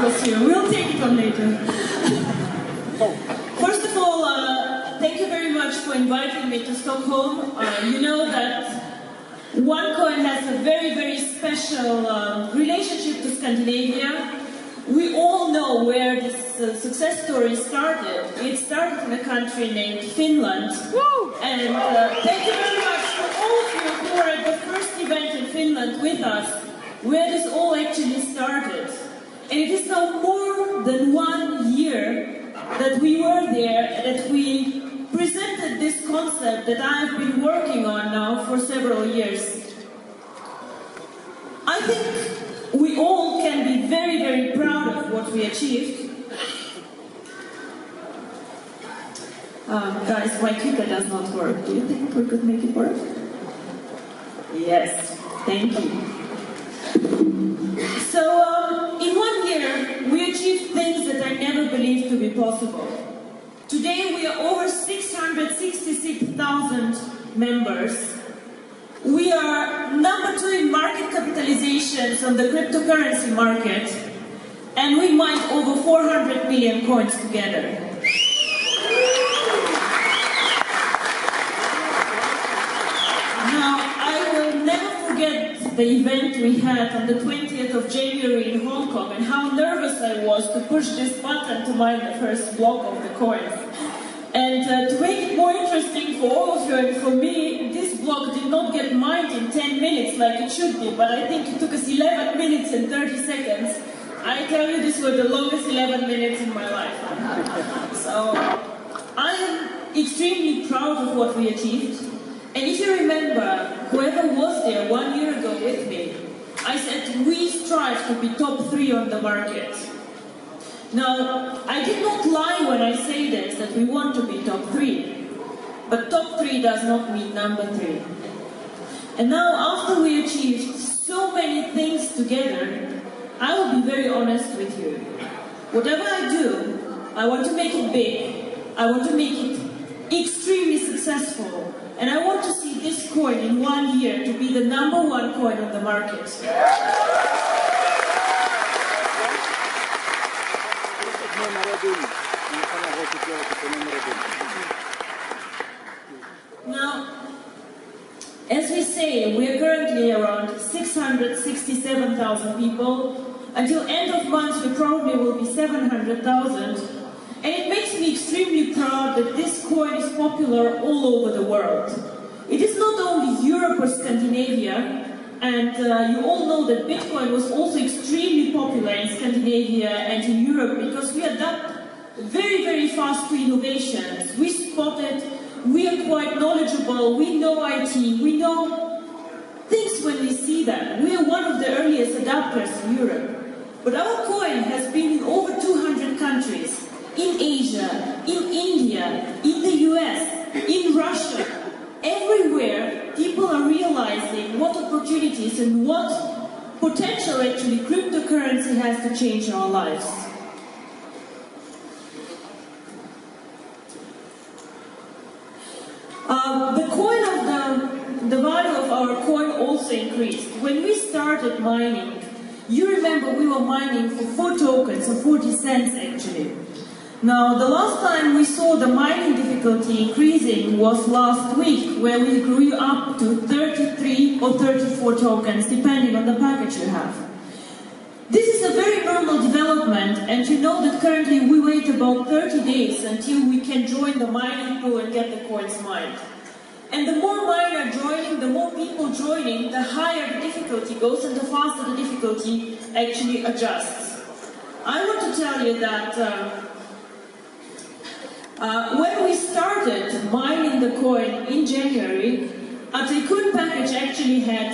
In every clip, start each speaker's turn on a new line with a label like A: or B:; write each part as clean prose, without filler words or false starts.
A: was here. We'll take it on later. First of all, thank you very much for inviting me to Stockholm. You know that OneCoin has a very, very special relationship to Scandinavia. We all know where this success story started. It started in a country named Finland. Woo! And thank you very much for all of you who were at the first event in Finland with us, where this all actually started. And it is now more than 1 year that we were there, that we presented this concept that I have been working on now for several years. I think we all can be very, very proud of what we achieved. Guys, my clicker does not work. Do you think we could make it work? Yes, thank you. So, in 1 year, we achieved things that I never believed to be possible. Today, we are over 666,000 members. We are number 2 in market capitalizations on the cryptocurrency market, and we mined over 400 million coins together. Now, I will never forget the event we had on the 20th of January in Hong Kong and how nervous I was to push this button to mine the first block of the coins. And to make it more interesting for all of you and for me, this block did not get mined in 10 minutes like it should be, but I think it took us 11 minutes and 30 seconds. I tell you, these were the longest 11 minutes in my life. So, I am extremely proud of what we achieved. And if you remember, whoever was there 1 year ago with me, I said we strive to be top 3 on the market. Now, I did not lie when I say this, that we want to be top 3. But top 3 does not mean number 3. And now, after we achieved so many things together, I will be very honest with you. Whatever I do, I want to make it big. I want to make it extremely successful. And I want to see this coin in 1 year to be the number 1 coin on the market. Now, as we say, we are currently around 667,000 people. Until end of month, we probably will be 700,000. And it makes me extremely proud that this coin is popular all over the world. It is not only Europe or Scandinavia, and you all know that Bitcoin was also extremely popular in Scandinavia and in Europe because we adapt very, very fast to innovations. We spot it, we are quite knowledgeable, we know IT, we know things when we see them. We are one of the earliest adapters in Europe. But our coin has been in over 200 countries. In Asia, in India, in the US, in Russia, everywhere people are realizing what opportunities and what potential actually cryptocurrency has to change our lives. The value of our coin also increased. When we started mining, you remember we were mining for 4 tokens, or 40 cents actually. Now, the last time we saw the mining difficulty increasing was last week, where we grew up to 33 or 34 tokens, depending on the package you have. This is a very normal development, and you know that currently we wait about 30 days until we can join the mining pool and get the coins mined. And the more miners joining, the more people joining, the higher the difficulty goes and the faster the difficulty actually adjusts. I want to tell you that when we started mining the coin in January, a Tycoon package actually had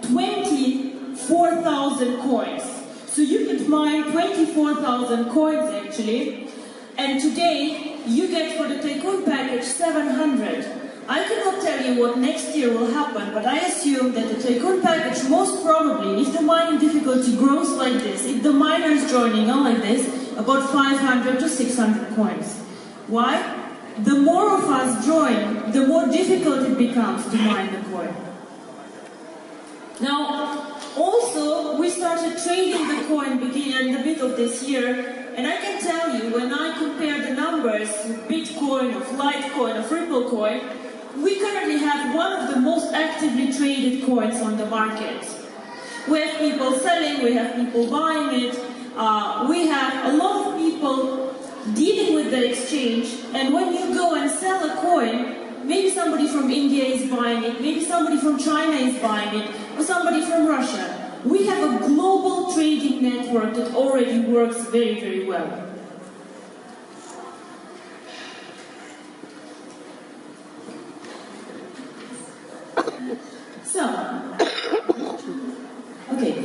A: 24,000 coins. So you could mine 24,000 coins actually, and today you get for the Tycoon package 700. I cannot tell you what next year will happen, but I assume that the Tycoon package most probably, if the mining difficulty grows like this, if the miners joining on like this, about 500 to 600 coins. Why? The more of us join, the more difficult it becomes to mine the coin. Now, also, we started trading the coin beginning in the middle of of this year, and I can tell you, when I compare the numbers of Bitcoin, of Litecoin, of Ripple coin, we currently have one of the most actively traded coins on the market. We have people selling, we have people buying it, we have a lot of people dealing with the exchange, and when you go and sell a coin, maybe somebody from India is buying it, maybe somebody from China is buying it, or somebody from Russia. We have a global trading network that already works very, very well. So, okay.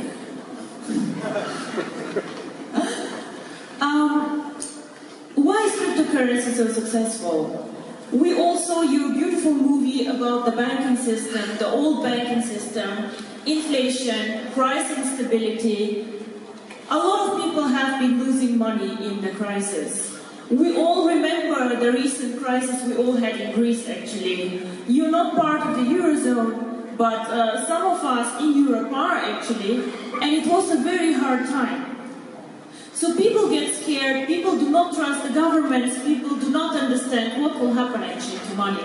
A: Why is cryptocurrency so successful? We all saw your beautiful movie about the banking system, the old banking system, inflation, price instability. A lot of people have been losing money in the crisis. We all remember the recent crisis we all had in Greece, actually. You're not part of the Eurozone, but some of us in Europe are actually, and it was a very hard time. So people get scared, people do not trust the governments, people do not understand what will happen actually to money.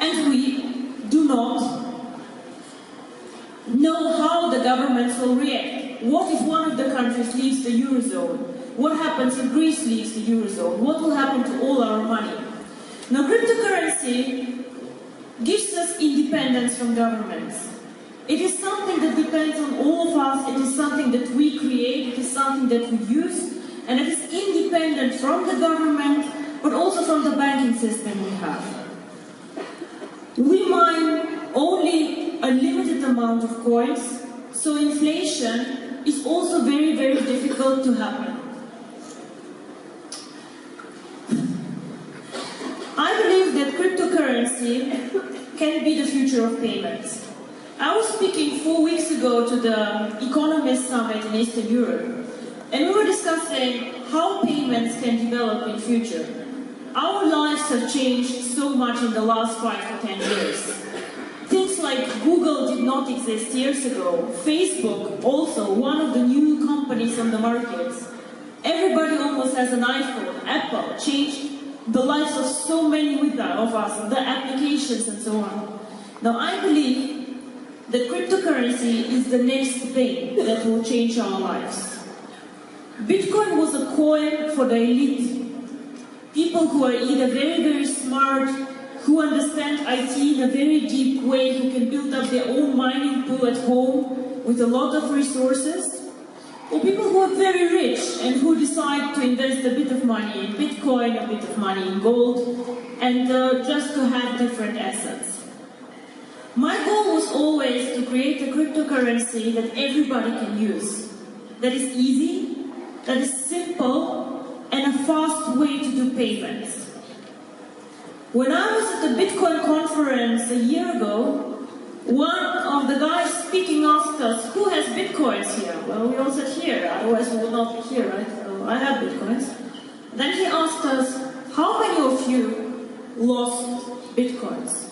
A: And we do not know how the governments will react. What if one of the countries leaves the Eurozone? What happens if Greece leaves the Eurozone? What will happen to all our money? Now, cryptocurrency gives us independence from governments. It is something that depends on all of us, it is something that we create, it is something that we use, and it is independent from the government, but also from the banking system we have. We mine only a limited amount of coins, so inflation is also very, very difficult to happen. I believe that cryptocurrency can be the future of payments. I was speaking 4 weeks ago to the Economist Summit in Eastern Europe, and we were discussing how payments can develop in future. Our lives have changed so much in the last 5 to 10 years. Things like Google did not exist years ago. Facebook, also one of the new companies on the market. Everybody almost has an iPhone. Apple changed the lives of so many of us, the applications and so on. Now I believe that cryptocurrency is the next thing that will change our lives. Bitcoin was a coin for the elite. People who are either very, very smart, who understand IT in a very deep way, who can build up their own mining pool at home with a lot of resources, or people who are very rich and who decide to invest a bit of money in Bitcoin, a bit of money in gold, and just to have different assets. My goal was always to create a cryptocurrency that everybody can use, that is easy, that is simple, and a fast way to do payments. When I was at the Bitcoin conference a year ago, one of the guys speaking asked us, who has Bitcoins here? Well, we all said here, otherwise we would not be here, right? So I have Bitcoins. Then he asked us, how many of you lost Bitcoins?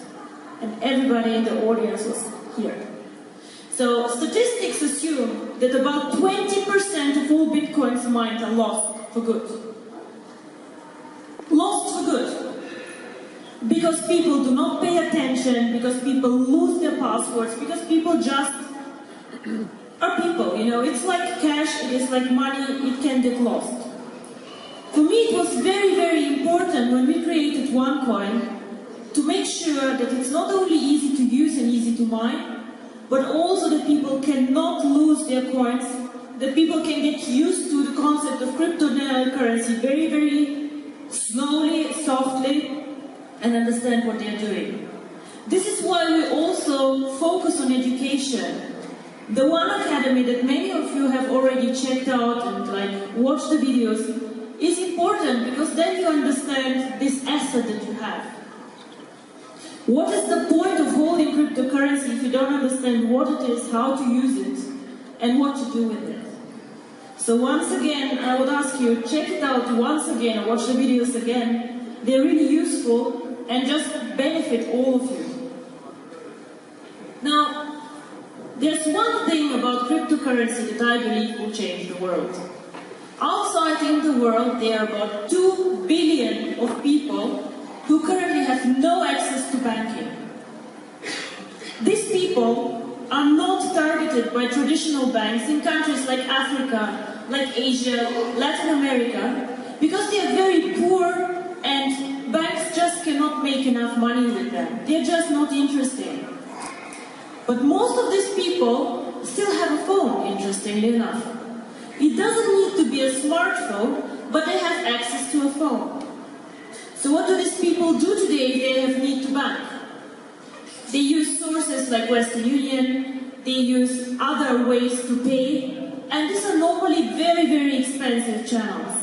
A: And everybody in the audience was here. So statistics assume that about 20% of all Bitcoins mined are lost for good. Lost for good. Because people do not pay attention, because people lose their passwords, because people just are people, you know. It's like cash, it is like money, it can get lost. For me it was very, very important when we created OneCoin to make sure that it's not only easy to use and easy to mine, but also that people cannot lose their coins, that people can get used to the concept of cryptocurrency very, very slowly, softly, and understand what they're doing. This is why we also focus on education. The One Academy that many of you have already checked out and watched the videos is important, because then you understand this asset that you have. What is the point of holding cryptocurrency if you don't understand what it is, how to use it, and what to do with it? So once again, I would ask you, check it out once again, or watch the videos again. They're really useful and just benefit all of you. Now, there's one thing about cryptocurrency that I believe will change the world. Outside in the world, there are about 2 billion of people who currently have no access to banking. These people are not targeted by traditional banks in countries like Africa, like Asia, Latin America, because they are very poor and banks just cannot make enough money with them. They're just not interested. But most of these people still have a phone, interestingly enough. It doesn't need to be a smartphone, but they have access to a phone. So what do these people do today if they have need to bank? They use sources like Western Union, they use other ways to pay, and these are normally very, very expensive channels.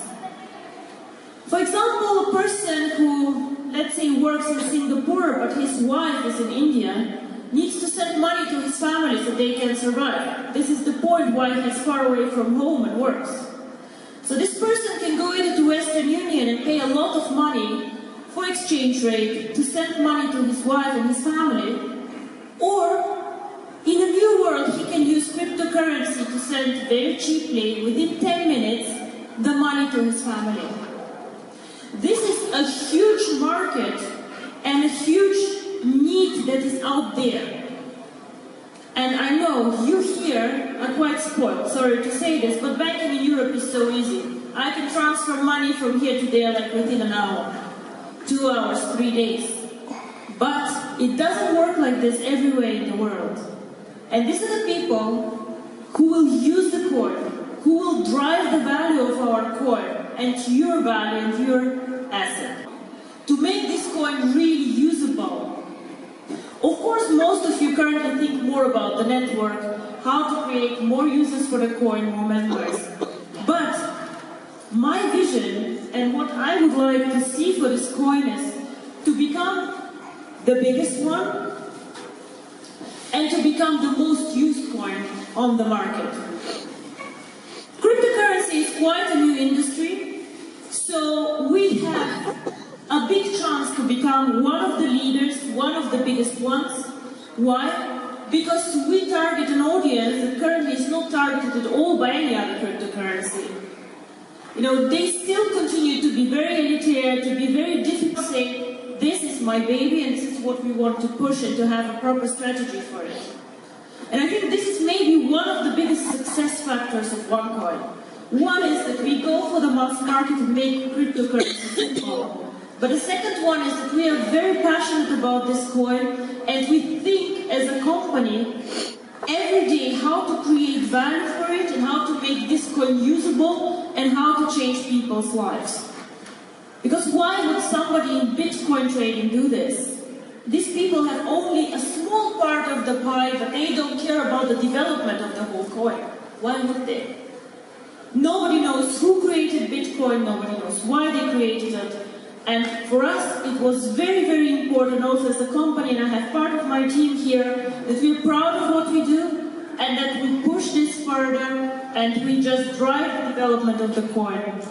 A: For example, a person who, let's say, works in Singapore, but his wife is in India, needs to send money to his family so they can survive. This is the point why he's far away from home and works. So this person can go either to Western Union and pay a lot of money for exchange rate to send money to his wife and his family, or in a new world he can use cryptocurrency to send very cheaply, within 10 minutes, the money to his family. This is a huge market and a huge need that is out there. And I know you here are quite spoiled, sorry to say this, but banking in Europe is so easy. I can transfer money from here to there like within an hour, 2 hours, 3 days. But it doesn't work like this everywhere in the world. And these are the people who will use the coin, who will drive the value of our coin and your value and your asset, to make this coin really usable. Of course, most of you currently think more about the network, how to create more users for the coin, more members. But my vision and what I would like to see for this coin is to become the biggest one and to become the most used coin on the market. Cryptocurrency is quite a new industry, so we have a big chance to become one of the leaders, one of the biggest ones. Why? Because we target an audience that currently is not targeted at all by any other cryptocurrency. You know, they still continue to be very elitary, to be very difficult to say, this is my baby and this is what we want to push and to have a proper strategy for it. And I think this is maybe one of the biggest success factors of OneCoin. One is that we go for the mass market and make cryptocurrency simple. But the second one is that we are very passionate about this coin and we think as a company every day how to create value for it and how to make this coin usable and how to change people's lives. Because why would somebody in Bitcoin trading do this? These people have only a small part of the pie, but they don't care about the development of the whole coin. Why would they? Nobody knows who created Bitcoin, nobody knows why they created it. And for us, it was very, very important also as a company, and I have part of my team here, that we're proud of what we do, and that we push this further, and we just drive the development of the coin.